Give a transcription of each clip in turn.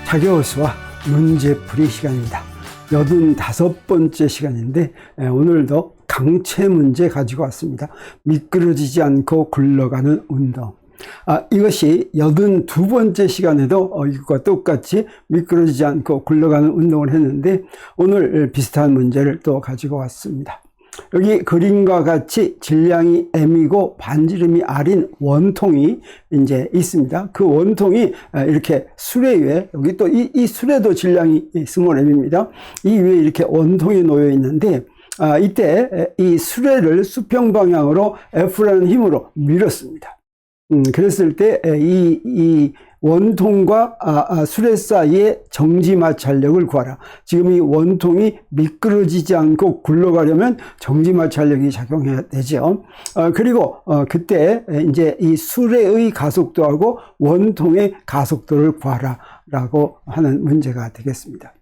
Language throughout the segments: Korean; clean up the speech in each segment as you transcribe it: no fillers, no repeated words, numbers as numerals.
타개호수와 문제풀이 시간입니다. 85번째 시간인데 오늘도 강체 문제 가지고 왔습니다. 미끄러지지 않고 굴러가는 운동. 이것이 82번째 시간에도 이것과 똑같이 미끄러지지 않고 굴러가는 운동을 했는데 오늘 비슷한 문제를 또 가지고 왔습니다. 여기 그림과 같이 질량이 M이고 반지름이 R인 원통이 이제 있습니다. 그 원통이 이렇게 수레 위에, 여기 또 이 수레도 질량이 스몰 M입니다. 이 위에 이렇게 원통이 놓여 있는데, 이때 이 수레를 수평 방향으로 F라는 힘으로 밀었습니다. 그랬을 때 이 원통과 수레 사이의 정지 마찰력을 구하라. 지금 이 원통이 미끄러지지 않고 굴러가려면 정지 마찰력이 작용해야 되죠. 그리고 그때 이제 이 수레의 가속도하고 원통의 가속도를 구하라라고 하는 문제가 되겠습니다.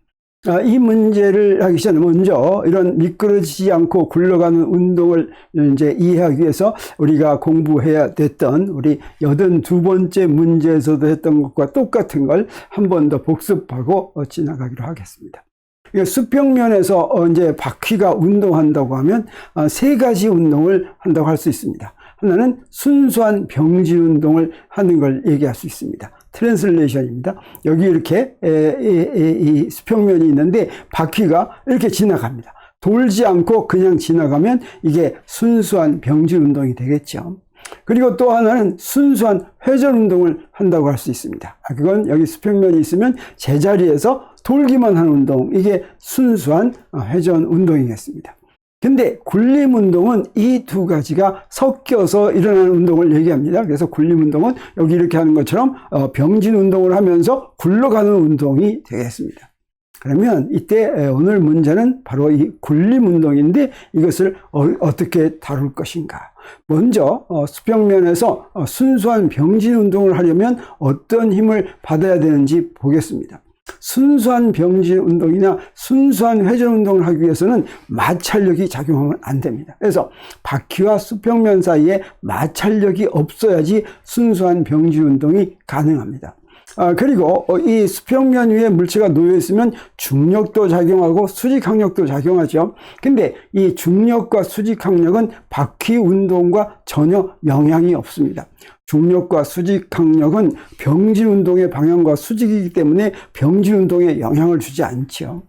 이 문제를 하기 전에 먼저 이런 미끄러지지 않고 굴러가는 운동을 이제 이해하기 위해서 우리가 공부해야 됐던 우리 82번째 문제에서도 했던 것과 똑같은 걸 한 번 더 복습하고 지나가기로 하겠습니다. 수평면에서 이제 바퀴가 운동한다고 하면 세 가지 운동을 한다고 할 수 있습니다. 하나는 순수한 병진 운동을 하는 걸 얘기할 수 있습니다. 트랜슬레이션입니다. 여기 이렇게 이 수평면이 있는데 바퀴가 이렇게 지나갑니다. 돌지 않고 그냥 지나가면 이게 순수한 병진 운동이 되겠죠. 그리고 또 하나는 순수한 회전 운동을 한다고 할 수 있습니다. 그건 여기 수평면이 있으면 제자리에서 돌기만 하는 운동, 이게 순수한 회전 운동이겠습니다. 근데 굴림 운동은 이 두 가지가 섞여서 일어나는 운동을 얘기합니다. 그래서 굴림 운동은 여기 이렇게 하는 것처럼 병진 운동을 하면서 굴러가는 운동이 되겠습니다. 그러면 이때 오늘 문제는 바로 이 굴림 운동인데 이것을 어떻게 다룰 것인가. 먼저 수평면에서 순수한 병진 운동을 하려면 어떤 힘을 받아야 되는지 보겠습니다. 순수한 병진 운동이나 순수한 회전 운동을 하기 위해서는 마찰력이 작용하면 안 됩니다. 그래서 바퀴와 수평면 사이에 마찰력이 없어야지 순수한 병진 운동이 가능합니다. 그리고 이 수평면 위에 물체가 놓여 있으면 중력도 작용하고 수직항력도 작용하죠. 근데 이 중력과 수직항력은 바퀴 운동과 전혀 영향이 없습니다. 중력과 수직항력은 병진 운동의 방향과 수직이기 때문에 병진 운동에 영향을 주지 않죠.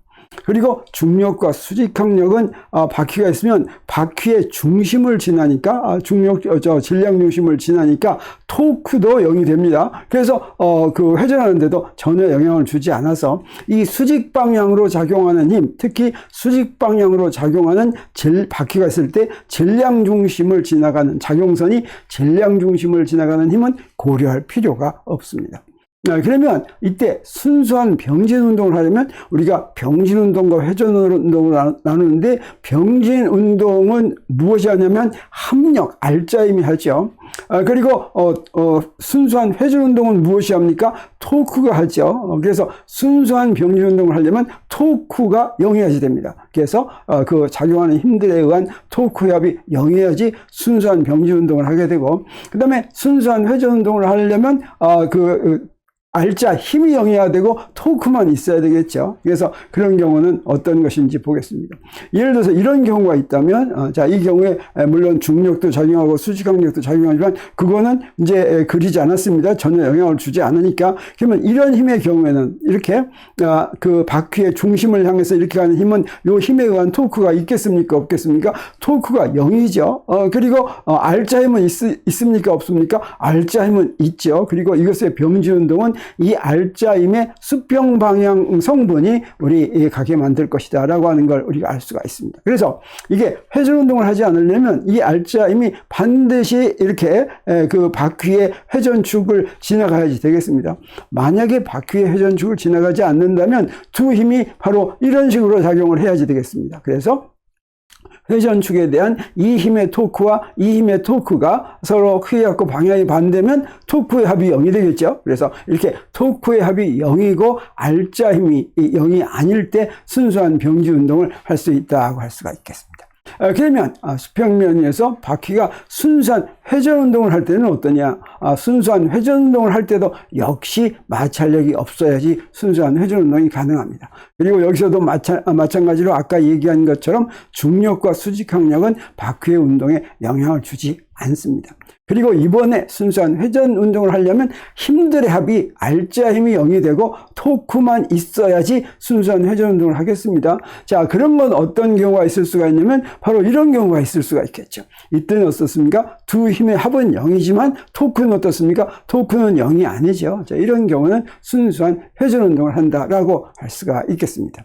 그리고 중력과 수직항력은 바퀴가 있으면 바퀴의 중심을 지나니까 질량 중심을 지나니까 토크도 0이 됩니다. 그래서 그 회전하는데도 전혀 영향을 주지 않아서 이 수직 방향으로 작용하는 힘, 특히 수직 방향으로 작용하는 바퀴가 있을 때 질량 중심을 지나가는 작용선이 질량 중심을 지나가는 힘은 고려할 필요가 없습니다. 그러면 이때 순수한 병진 운동을 하려면 우리가 병진 운동과 회전 운동을 나누는데 병진 운동은 무엇이 하냐면 합력, 알짜 힘이 하죠. 그리고 순수한 회전 운동은 무엇이 합니까? 토크가 하죠. 그래서 순수한 병진 운동을 하려면 토크가 0이어야지 됩니다. 그래서 그 작용하는 힘들에 의한 토크 합이 0이어야지 순수한 병진 운동을 하게 되고, 그 다음에 순수한 회전 운동을 하려면 알짜 힘이 0이어야 되고 토크만 있어야 되겠죠. 그래서 그런 경우는 어떤 것인지 보겠습니다. 예를 들어서 이런 경우가 있다면, 이 경우에 물론 중력도 작용하고 수직항력도 작용하지만 그거는 이제 그리지 않았습니다. 전혀 영향을 주지 않으니까. 그러면 이런 힘의 경우에는 이렇게 그 바퀴의 중심을 향해서 이렇게 가는 힘은 이 힘에 의한 토크가 있겠습니까? 없겠습니까? 토크가 0이죠. 그리고 알짜 힘은 있습니까? 없습니까? 알짜 힘은 있죠. 그리고 이것의 병진 운동은 이 알짜힘의 수평 방향 성분이 우리 가게 만들 것이다 라고 하는 걸 우리가 알 수가 있습니다. 그래서 이게 회전 운동을 하지 않으려면 이 알짜힘이 반드시 이렇게 그 바퀴의 회전축을 지나가야지 되겠습니다. 만약에 바퀴의 회전축을 지나가지 않는다면 두 힘이 바로 이런 식으로 작용을 해야지 되겠습니다. 그래서 회전축에 대한 이 힘의 토크와 이 힘의 토크가 서로 크게 갖고 방향이 반대면 토크의 합이 0이 되겠죠. 그래서 이렇게 토크의 합이 0이고 알짜 힘이 0이 아닐 때 순수한 병진 운동을 할 수 있다고 할 수가 있겠습니다. 그러면 수평면에서 바퀴가 순수한 회전 운동을 할 때는 어떠냐? 순수한 회전 운동을 할 때도 역시 마찰력이 없어야지 순수한 회전 운동이 가능합니다. 그리고 여기서도 마찬가지로 아까 얘기한 것처럼 중력과 수직항력은 바퀴의 운동에 영향을 주지 않습니다. 그리고 이번에 순수한 회전 운동을 하려면 힘들의 합이 알자 힘이 0이 되고 토크만 있어야지 순수한 회전 운동을 하겠습니다. 자, 그런 건 어떤 경우가 있을 수가 있냐면 바로 이런 경우가 있을 수가 있겠죠. 이때는 어떻습니까? 두 힘의 합은 0이지만 토크는 어떻습니까? 토크는 0이 아니죠. 자, 이런 경우는 순수한 회전 운동을 한다라고 할 수가 있겠습니다.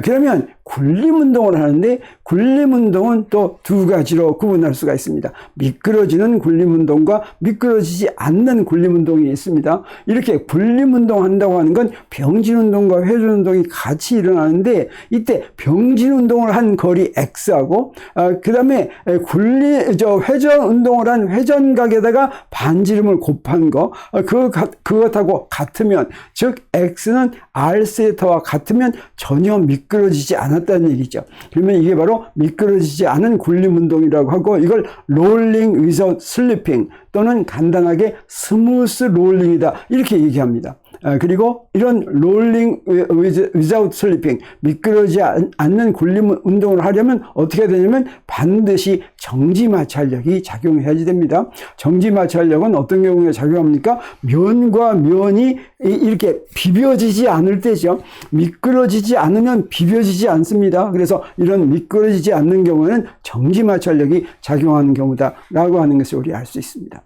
그러면 굴림운동을 하는데 굴림운동은 또 두 가지로 구분할 수가 있습니다. 미끄러지는 굴림운동과 미끄러지지 않는 굴림운동이 있습니다. 이렇게 굴림운동 한다고 하는 건 병진운동과 회전운동이 같이 일어나는데 이때 병진운동을 한 거리 X하고 그 다음에 회전운동을 한 회전각에다가 반지름을 곱한 거 그것하고 같으면 즉 X는 R세타와 같으면 전혀 미끄러지지 않았다는 얘기죠. 그러면 이게 바로 미끄러지지 않은 굴림운동이라고 하고 이걸 롤링 without slipping 또는 간단하게 스무스 롤링이다 이렇게 얘기합니다. 그리고 이런 롤링 without slipping 미끄러지지 않는 굴림 운동을 하려면 어떻게 되냐면 반드시 정지마찰력이 작용해야지 됩니다. 정지마찰력은 어떤 경우에 작용합니까? 면과 면이 이렇게 비벼지지 않을 때죠. 미끄러지지 않으면 비벼지지 않습니다. 그래서 이런 미끄러지지 않는 경우에는 정지마찰력이 작용하는 경우다라고 하는 것을 우리 알 수 있습니다.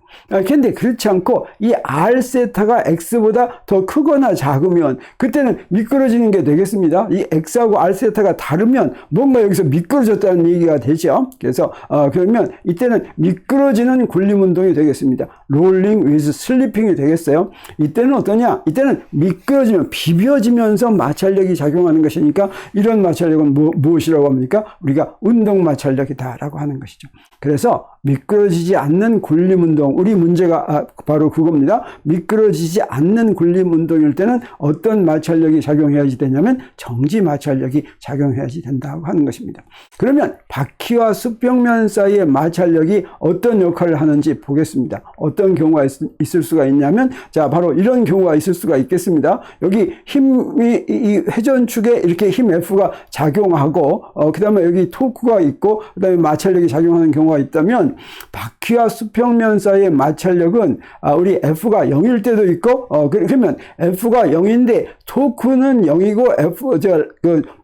그런데 그렇지 않고 이 R세타가 X보다 더 크거나 작으면 그때는 미끄러지는 게 되겠습니다. 이 X하고 R세타가 다르면 뭔가 여기서 미끄러졌다는 얘기가 되죠. 그래서 그러면 이때는 미끄러지는 굴림운동이 되겠습니다. 롤링 위즈 슬리핑이 되겠어요. 이때는 어떠냐? 이때는 미끄러지면 비벼지면서 마찰력이 작용하는 것이니까 이런 마찰력은 무엇이라고 합니까? 우리가 운동마찰력이다라고 하는 것이죠. 그래서 미끄러지지 않는 굴림운동 우리 문제가 바로 그겁니다. 미끄러지지 않는 굴림운동일 때는 어떤 마찰력이 작용해야지 되냐면 정지마찰력이 작용해야지 된다고 하는 것입니다. 그러면 바퀴와 수평면 사이의 마찰력이 어떤 역할을 하는지 보겠습니다. 어떤 경우가 있을 수가 있냐면 자 바로 이런 경우가 있을 수가 있겠습니다. 여기 힘이 이 회전축에 이렇게 힘 F가 작용하고 그 다음에 여기 토크가 있고 그 다음에 마찰력이 작용하는 경우가 있다면 바퀴와 수평면 사이의 마찰력은 우리 F가 0일 때도 있고 그러면 F가 0인데 토크는 0이고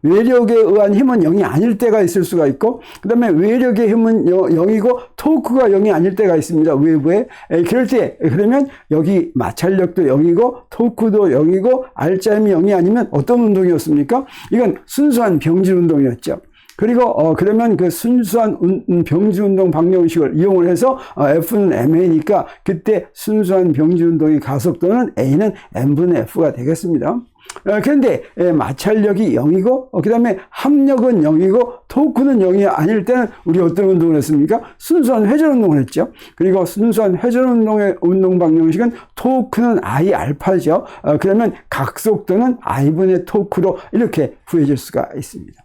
외력에 의한 힘은 0이 아닐 때가 있을 수가 있고 그 다음에 외력의 힘은 0이고 토크가 0이 아닐 때가 있습니다. 외부에 그럴 때 그러면 여기 마찰력도 0이고 토크도 0이고 R자임이 0이 아니면 어떤 운동이었습니까? 이건 순수한 병진 운동이었죠. 그리고 그러면 그 순수한 병진운동 방정식을 이용을 해서 F는 ma니까 그때 순수한 병진운동의 가속도는 A는 n분의 F가 되겠습니다. 그런데 마찰력이 0이고 그 다음에 합력은 0이고 토크는 0이 아닐 때는 우리 어떤 운동을 했습니까? 순수한 회전 운동을 했죠. 그리고 순수한 회전 운동의 운동 방정식은 토크는 I 알파죠. 그러면 각속도는 I분의 토크로 이렇게 구해질 수가 있습니다.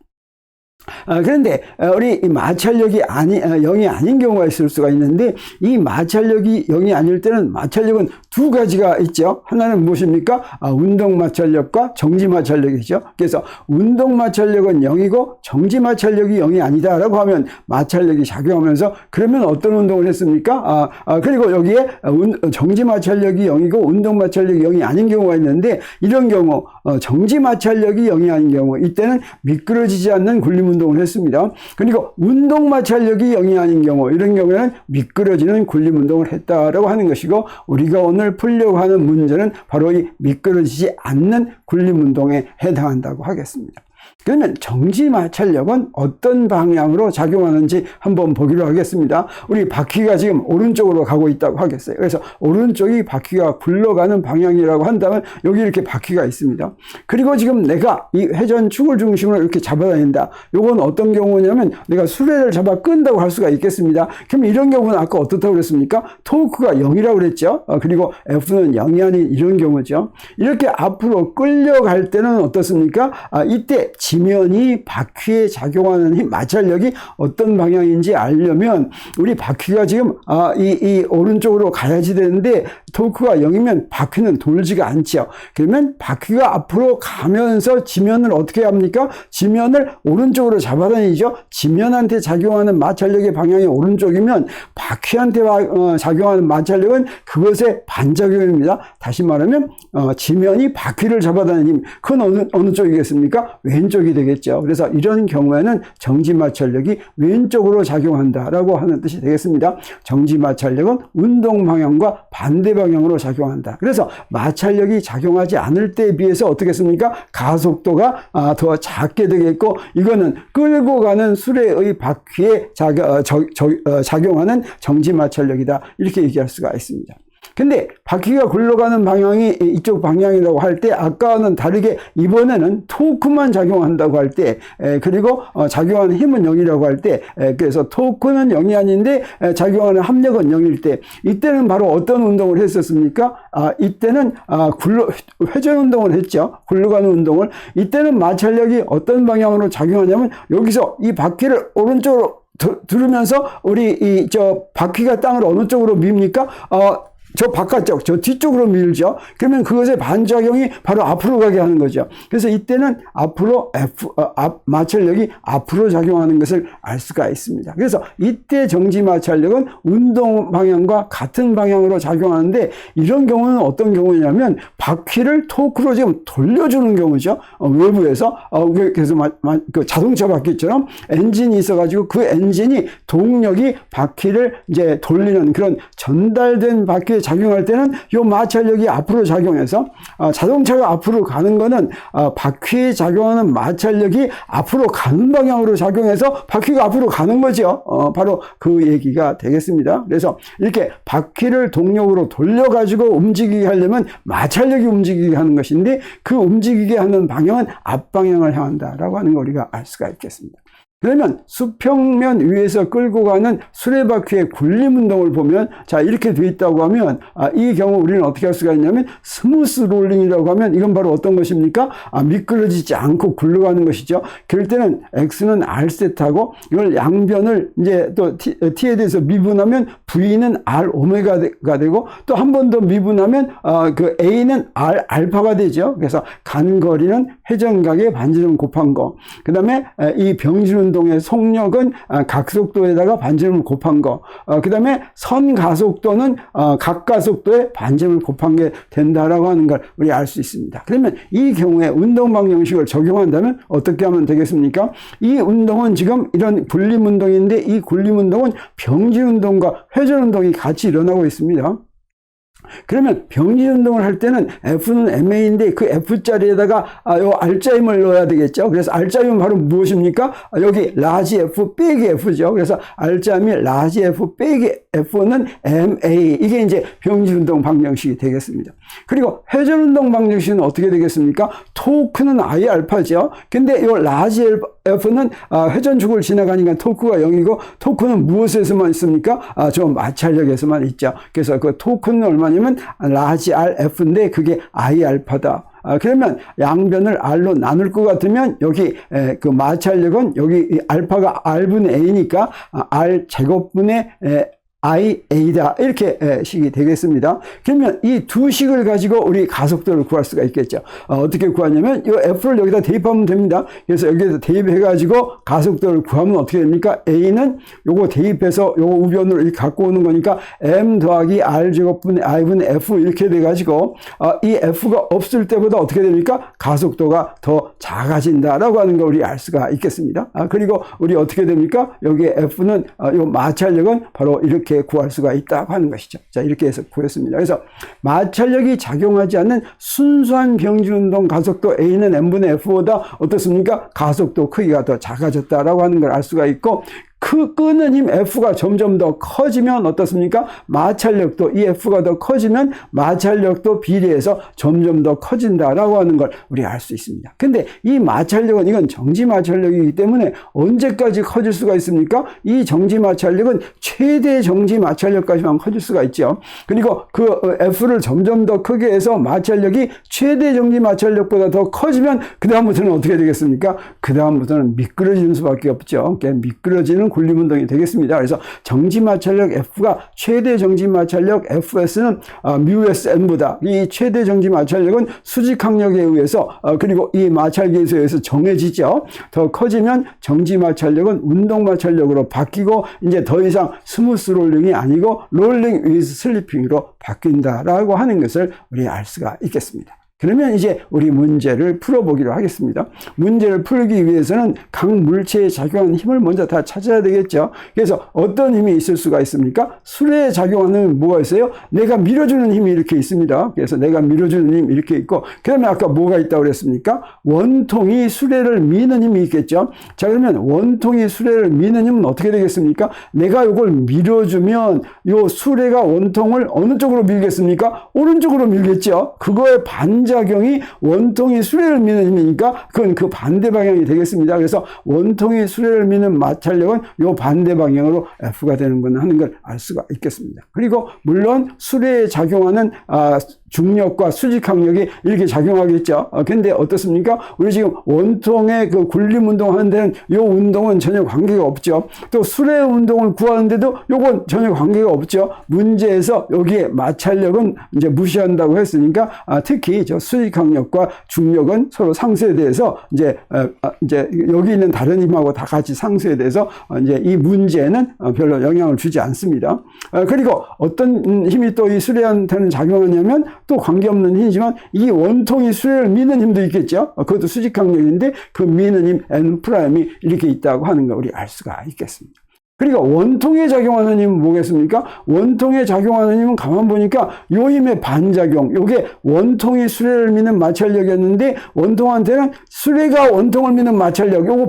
그런데 우리 마찰력이 0이 아닌 경우가 있을 수가 있는데 이 마찰력이 0이 아닐 때는 마찰력은 두 가지가 있죠. 하나는 무엇입니까? 운동 마찰력과 정지 마찰력이죠. 그래서 운동 마찰력은 0이고 정지 마찰력이 0이 아니다라고 하면 마찰력이 작용하면서 그러면 어떤 운동을 했습니까? 그리고 여기에 정지 마찰력이 0이고 운동 마찰력이 0이 아닌 경우가 있는데 이런 경우 정지 마찰력이 0이 아닌 경우 이때는 미끄러지지 않는 굴림 운동을 했습니다. 그리고 운동 마찰력이 0이 아닌 경우 이런 경우에는 미끄러지는 굴림 운동을 했다라고 하는 것이고 우리가 오늘 풀려고 하는 문제는 바로 이 미끄러지지 않는 굴림 운동에 해당한다고 하겠습니다. 그러면 정지 마찰력은 어떤 방향으로 작용하는지 한번 보기로 하겠습니다. 우리 바퀴가 지금 오른쪽으로 가고 있다고 하겠어요. 그래서 오른쪽이 바퀴가 굴러가는 방향이라고 한다면 여기 이렇게 바퀴가 있습니다. 그리고 지금 내가 이 회전축을 중심으로 이렇게 잡아다닌다. 이건 어떤 경우냐면 내가 수레를 잡아 끈다고 할 수가 있겠습니다. 그럼 이런 경우는 아까 어떻다고 그랬습니까? 토크가 0이라고 그랬죠. 그리고 F는 0이 아닌 이런 경우죠. 이렇게 앞으로 끌려갈 때는 어떻습니까? 이때 지면이 바퀴에 작용하는 힘, 마찰력이 어떤 방향인지 알려면 우리 바퀴가 지금 이 오른쪽으로 가야지 되는데 토크가 0이면 바퀴는 돌지가 않죠. 그러면 바퀴가 앞으로 가면서 지면을 어떻게 합니까? 지면을 오른쪽으로 잡아다니죠. 지면한테 작용하는 마찰력의 방향이 오른쪽이면 바퀴한테 작용하는 마찰력은 그것의 반작용입니다. 다시 말하면 지면이 바퀴를 잡아다니는 힘, 그건 어느 쪽이겠습니까? 왼쪽이 되겠죠. 그래서 이런 경우에는 정지 마찰력이 왼쪽으로 작용한다라고 하는 뜻이 되겠습니다. 정지 마찰력은 운동 방향과 반대 방향으로 작용한다. 그래서 마찰력이 작용하지 않을 때에 비해서 어떻겠습니까? 가속도가 더 작게 되겠고, 이거는 끌고 가는 수레의 바퀴에 작용하는 정지 마찰력이다. 이렇게 얘기할 수가 있습니다. 근데 바퀴가 굴러가는 방향이 이쪽 방향이라고 할 때 아까와는 다르게 이번에는 토크만 작용한다고 할 때, 그리고 작용하는 힘은 0이라고 할 때, 그래서 토크는 0이 아닌데 작용하는 합력은 0일 때, 이때는 바로 어떤 운동을 했었습니까? 이때는 회전 운동을 했죠. 굴러가는 운동을. 이때는 마찰력이 어떤 방향으로 작용하냐면 여기서 이 바퀴를 오른쪽으로 두르면서 우리 바퀴가 땅을 어느 쪽으로 밉니까? 저 바깥쪽, 저 뒤쪽으로 밀죠. 그러면 그것의 반작용이 바로 앞으로 가게 하는 거죠. 그래서 이때는 앞으로 마찰력이 앞으로 작용하는 것을 알 수가 있습니다. 그래서 이때 정지 마찰력은 운동 방향과 같은 방향으로 작용하는데, 이런 경우는 어떤 경우냐면 바퀴를 토크로 지금 돌려주는 경우죠. 외부에서. 그래서 그 자동차 바퀴처럼 엔진이 있어가지고 그 엔진이 동력이 바퀴를 이제 돌리는 그런 전달된 바퀴에 작용할 때는 이 마찰력이 앞으로 작용해서 자동차가 앞으로 가는 거는 바퀴에 작용하는 마찰력이 앞으로 가는 방향으로 작용해서 바퀴가 앞으로 가는 거죠. 바로 그 얘기가 되겠습니다. 그래서 이렇게 바퀴를 동력으로 돌려가지고 움직이게 하려면 마찰력이 움직이게 하는 것인데, 그 움직이게 하는 방향은 앞방향을 향한다라고 하는 걸 우리가 알 수가 있겠습니다. 그러면 수평면 위에서 끌고 가는 수레바퀴의 굴림 운동을 보면, 자, 이렇게 돼 있다고 하면, 이 경우 우리는 어떻게 할 수가 있냐면, 스무스 롤링이라고 하면 이건 바로 어떤 것입니까? 미끄러지지 않고 굴러가는 것이죠. 그럴 때는 X는 R셋하고 이걸 양변을 이제 또 T에 대해서 미분하면 V는 R 오메가가 되고, 또 한 번 더 미분하면 그 A는 R 알파가 되죠. 그래서 간 거리는 회전각의 반지름 곱한 거. 그 다음에 이 병진 운동의 속력은 각속도에다가 반지름을 곱한 거. 그 다음에 선가속도는 각가속도에 반지름을 곱한 게 된다라고 하는 걸 우리 알 수 있습니다. 그러면 이 경우에 운동 방정식을 적용한다면 어떻게 하면 되겠습니까? 이 운동은 지금 이런 굴림 운동인데, 이 굴림 운동은 병진 운동과 회전 운동이 같이 일어나고 있습니다. 그러면 병진 운동을 할 때는 F는 MA인데 그 F자리에다가 요 R자임을 넣어야 되겠죠. 그래서 R자임은 바로 무엇입니까? 여기 라지 F 빼기 F죠. 그래서 R자임이 라지 F 빼기 F는 MA. 이게 이제 병진 운동 방정식이 되겠습니다. 그리고 회전 운동 방정식은 어떻게 되겠습니까? 토크는 I 알파죠. 근데 요 라지 F는 회전축을 지나가니까 토크가 0이고, 토크는 무엇에서만 있습니까? 저 마찰력에서만 있죠. 그래서 그 토크는 얼마냐면 라지 RF인데 그게 I 알파다. 그러면 양변을 R로 나눌 것 같으면 여기 그 마찰력은 여기 알파가 R분의 A니까 R 제곱분의 IA다. 이렇게 식이 되겠습니다. 그러면 이 두 식을 가지고 우리 가속도를 구할 수가 있겠죠. 어떻게 구하냐면 이 F를 여기다 대입하면 됩니다. 그래서 여기에서 대입해가지고 가속도를 구하면 어떻게 됩니까? A는 요거 대입해서 요거 우변으로 이렇게 갖고 오는 거니까 M 더하기 R 제곱분의 I분의 F 이렇게 돼가지고 이 F가 없을 때보다 어떻게 됩니까? 가속도가 더 작아진다라고 하는 걸 우리 알 수가 있겠습니다. 그리고 우리 어떻게 됩니까? 여기에 F는 요 마찰력은 바로 이렇게 구할 수가 있다고 하는 것이죠. 자, 이렇게 해서 구했습니다. 그래서 마찰력이 작용하지 않는 순수한 병진 운동 가속도 A는 M분의 F보다 어떻습니까? 가속도 크기가 더 작아졌다라고 하는 걸 알 수가 있고, 그 끄는 힘 F가 점점 더 커지면 어떻습니까? 마찰력도 이 F가 더 커지면 마찰력도 비례해서 점점 더 커진다라고 하는 걸 우리 알 수 있습니다. 근데 이 마찰력은 이건 정지 마찰력이기 때문에 언제까지 커질 수가 있습니까? 이 정지 마찰력은 최대 정지 마찰력까지만 커질 수가 있죠. 그리고 그 F를 점점 더 크게 해서 마찰력이 최대 정지 마찰력보다 더 커지면 그 다음부터는 어떻게 되겠습니까? 그 다음부터는 미끄러지는 수밖에 없죠. 미끄러지는 굴림운동이 되겠습니다. 그래서 정지 마찰력 F가 최대 정지 마찰력 FS는 μSN보다 이 최대 정지 마찰력은 수직항력에 의해서 그리고 이 마찰계수에 의해서 정해지죠. 더 커지면 정지 마찰력은 운동 마찰력으로 바뀌고 이제 더 이상 스무스 롤링이 아니고 롤링 위즈 슬리핑으로 바뀐다라고 하는 것을 우리 알 수가 있겠습니다. 그러면 이제 우리 문제를 풀어보기로 하겠습니다. 문제를 풀기 위해서는 각 물체에 작용하는 힘을 먼저 다 찾아야 되겠죠. 그래서 어떤 힘이 있을 수가 있습니까? 수레에 작용하는 뭐가 있어요? 내가 밀어주는 힘이 이렇게 있습니다. 그래서 내가 밀어주는 힘이 이렇게 있고, 그 다음에 아까 뭐가 있다고 그랬습니까? 원통이 수레를 미는 힘이 있겠죠. 자, 그러면 원통이 수레를 미는 힘은 어떻게 되겠습니까? 내가 이걸 밀어주면 이 수레가 원통을 어느 쪽으로 밀겠습니까? 오른쪽으로 밀겠죠. 그거의 반작용이 원통이 수레를 미는 힘이니까 그건 그 반대 방향이 되겠습니다. 그래서 원통이 수레를 미는 마찰력은 이 반대 방향으로 F가 되는구나 하는 걸 알 수가 있겠습니다. 그리고 물론 수레에 작용하는 중력과 수직항력이 이렇게 작용하겠죠. 근데 어떻습니까? 우리 지금 원통의 그 굴림 운동 하는 데는 이 운동은 전혀 관계가 없죠. 또 수레 운동을 구하는데도 요건 전혀 관계가 없죠. 문제에서 여기에 마찰력은 이제 무시한다고 했으니까 특히 저 수직항력과 중력은 서로 상쇄돼서 이제 여기 있는 다른 힘하고 다 같이 상쇄돼서 이제 이 문제는 별로 영향을 주지 않습니다. 그리고 어떤 힘이 또 이 수레한테는 작용하냐면 또 관계없는 힘이지만 이 원통이 수레를 미는 힘도 있겠죠. 그것도 수직항력인데 그 미는 힘 N' 이렇게 있다고 하는 걸 우리 알 수가 있겠습니다. 그러니까 원통에 작용하는 힘은 뭐겠습니까? 원통에 작용하는 힘은 가만 보니까 요 힘의 반작용, 요게 원통이 수레를 미는 마찰력이었는데 원통한테는 수레가 원통을 미는 마찰력, 요거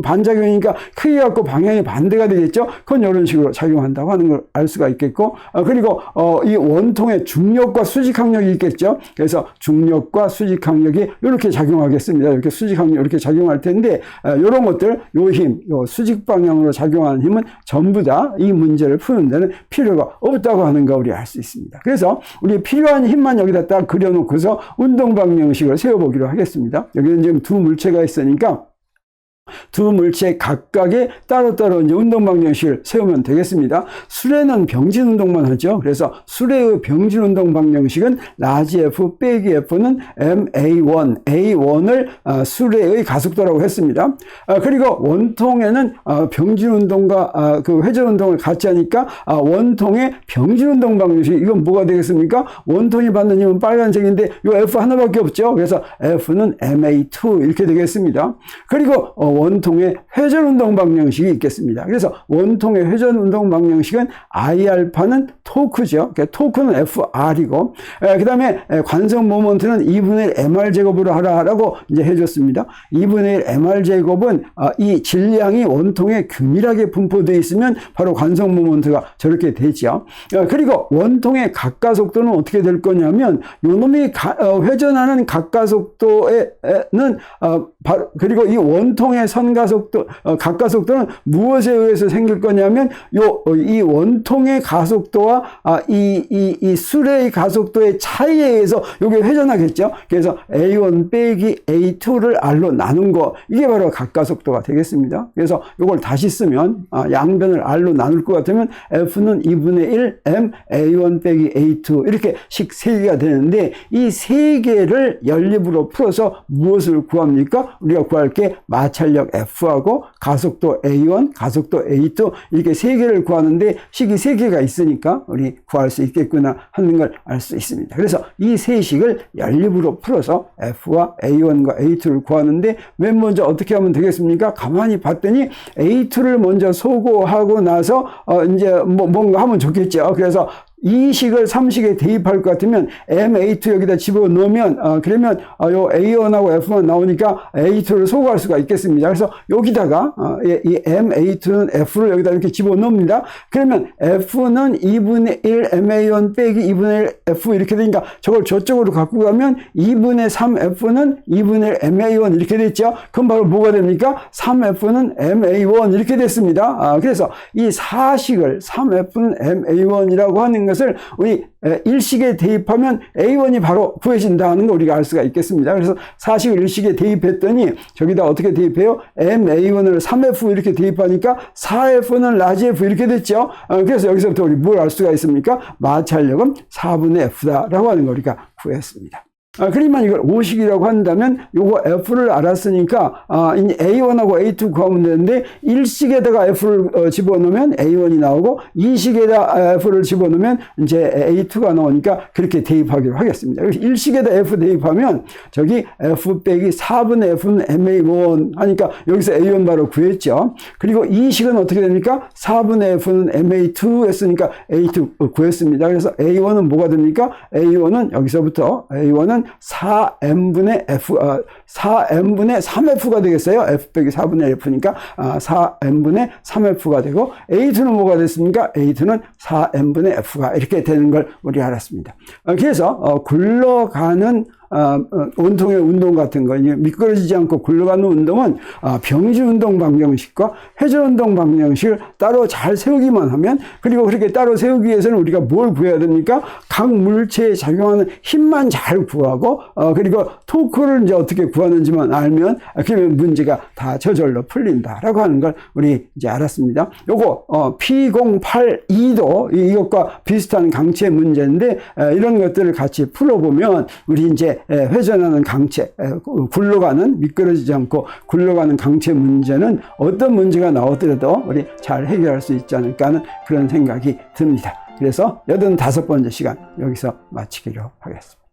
반작용이니까 크게 갖고 방향이 반대가 되겠죠? 그건 이런 식으로 작용한다고 하는 걸 알 수가 있겠고, 그리고 이 원통의 중력과 수직항력이 있겠죠? 그래서 중력과 수직항력이 이렇게 작용하겠습니다. 이렇게 수직항력 이렇게 작용할 텐데, 이런 것들, 요 힘, 요 수직 방향으로 작용하는 힘은 전부 다 이 문제를 푸는 데는 필요가 없다고 하는 거 우리 알 수 있습니다. 그래서 우리 필요한 힘만 여기다 딱 그려놓고서 운동 방정식을 세워보기로 하겠습니다. 여기는 지금 두 물체가 있으니까 두 물체 각각의 따로따로 이제 운동 방정식을 세우면 되겠습니다. 수레는 병진 운동만 하죠. 그래서 수레의 병진 운동 방정식은 라지 F 빼기 F는 MA1, A1을 수레의 가속도라고 했습니다. 그리고 원통에는 병진 운동과 그 회전 운동을 같이 하니까 원통의 병진 운동 방정식, 이건 뭐가 되겠습니까? 원통이 받는 힘은 빨간색인데 이 F 하나밖에 없죠. 그래서 F는 MA2 이렇게 되겠습니다. 그리고 원통의 회전운동 방정식이 있겠습니다. 그래서 원통의 회전운동 방정식은 I알파는 토크죠. 토크는 FR이고, 그 다음에 관성 모먼트는 2분의 1 MR제곱으로 하라고 이제 해줬습니다. 2분의 1 MR제곱은 이 질량이 원통에 균일하게 분포되어 있으면 바로 관성 모먼트가 저렇게 되죠. 그리고 원통의 각가속도는 어떻게 될 거냐면, 요놈이 회전하는 각가속도에는 그리고 이 원통의 선가속도, 각가속도는 무엇에 의해서 생길 거냐면, 이 원통의 가속도와 이 수레의 가속도의 차이에 의해서 이게 회전하겠죠. 그래서 A1 빼기 A2를 R로 나눈 거, 이게 바로 각가속도가 되겠습니다. 그래서 이걸 다시 쓰면, 양변을 R로 나눌 것 같으면 F는 2분의 1 M A1 빼기 A2 이렇게 식 3개가 되는데, 이 3개를 연립으로 풀어서 무엇을 구합니까? 우리가 구할 게 마찰력 F하고 가속도 A1, 가속도 A2 이렇게 3개를 구하는데 식이 3개가 있으니까 우리 구할 수 있겠구나 하는 걸 알 수 있습니다. 그래서 이 세 식을 연립으로 풀어서 F와 A1과 A2를 구하는데 맨 먼저 어떻게 하면 되겠습니까? 가만히 봤더니 A2를 먼저 소거하고 나서 이제 뭔가 하면 좋겠죠. 그래서 이 식을 3식에 대입할 것 같으면 M2 여기다 집어넣으면 그러면 요 A1하고 F1 나오니까 A2를 소거할 수가 있겠습니다. 그래서 여기다가 이 M2는 F를 여기다 이렇게 집어넣습니다. 그러면 F는 2분의 1 MA1 빼기 2분의 1 F 이렇게 되니까 저걸 저쪽으로 갖고 가면 2분의 3 F는 2분의 1 MA1 이렇게 됐죠. 그럼 바로 뭐가 됩니까? 3F는 MA1 이렇게 됐습니다. 그래서 이 4식을 3F는 MA1이라고 하는 것을 우리 일식에 대입하면 A1이 바로 구해진다는 거 우리가 알 수가 있겠습니다. 그래서 4식을 일식에 대입했더니 저기다 어떻게 대입해요? MA1을 3F 이렇게 대입하니까 4F는 라지 F 이렇게 됐죠. 그래서 여기서부터 우리 뭘 알 수가 있습니까? 마찰력은 4분의 F다라고 하는 거 우리가 구했습니다. 그러면 이걸 5식이라고 한다면 요거 F를 알았으니까 이 A1하고 A2 구하면 되는데 1식에다가 F를 집어넣으면 A1이 나오고 2식에다 F를 집어넣으면 이제 A2가 나오니까 그렇게 대입하기로 하겠습니다. 그래서 1식에다 F 대입하면 저기 F 빼기 4분의 F는 MA1 하니까 여기서 A1 바로 구했죠. 그리고 2식은 어떻게 됩니까? 4분의 F는 MA2 했으니까 A2 구했습니다. 그래서 A1은 뭐가 됩니까? A1은 여기서부터 A1은 4n분의 F, 4n분의 3F가 되겠어요. F 빼기 4분의 F니까 4n분의 3F가 되고 A2는 뭐가 됐습니까? A2는 4n분의 F가 이렇게 되는 걸 우리 알았습니다. 그래서 굴러가는 온통의 운동 같은 거, 미끄러지지 않고 굴러가는 운동은 병지 운동 방정식과 회전 운동 방정식을 따로 잘 세우기만 하면, 그리고 그렇게 따로 세우기 위해서는 우리가 뭘 구해야 됩니까? 각 물체에 작용하는 힘만 잘 구하고, 그리고 토크를 이제 어떻게 구하는지만 알면, 그러면 문제가 다 저절로 풀린다라고 하는 걸 우리 이제 알았습니다. 요거, P082도 이것과 비슷한 강체 문제인데, 이런 것들을 같이 풀어보면, 우리 이제 회전하는 강체, 굴러가는, 미끄러지지 않고 굴러가는 강체 문제는 어떤 문제가 나오더라도 우리 잘 해결할 수 있지 않을까 하는 그런 생각이 듭니다. 그래서 85번째 시간 여기서 마치기로 하겠습니다.